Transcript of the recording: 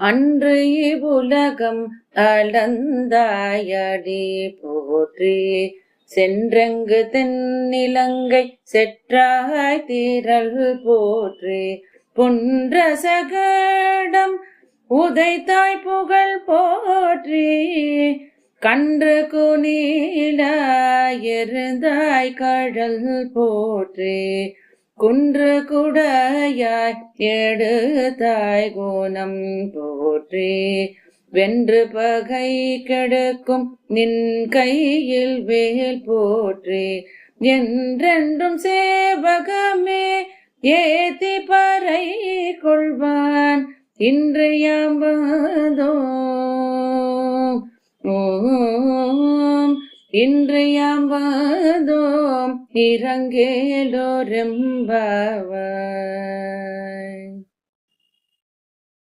அன்று இவ்வுலகம் அளந்தாயடி போற்றி சென்றங்கு தென்னிலங்கை செற்றாய் தீரல் போற்றி புன்ற சகடம் உதைத்தாய் புகழ் போற்றி கன்று குனிலாய் எருந்தாய் கழல் போற்றி குன்று குடையாய் எடுத்தாய் கோணம் போற்றி வென்று பகை கெடுக்கும் நின் கையில் வேல் போற்றி என்றென்றும் சேவகமே ஏத்தி பறை கொள்வான் இன்று யாம் வந்தோம் இன்று யாம் வந்தோம் இரங்கேலோரெம்பாவாய்.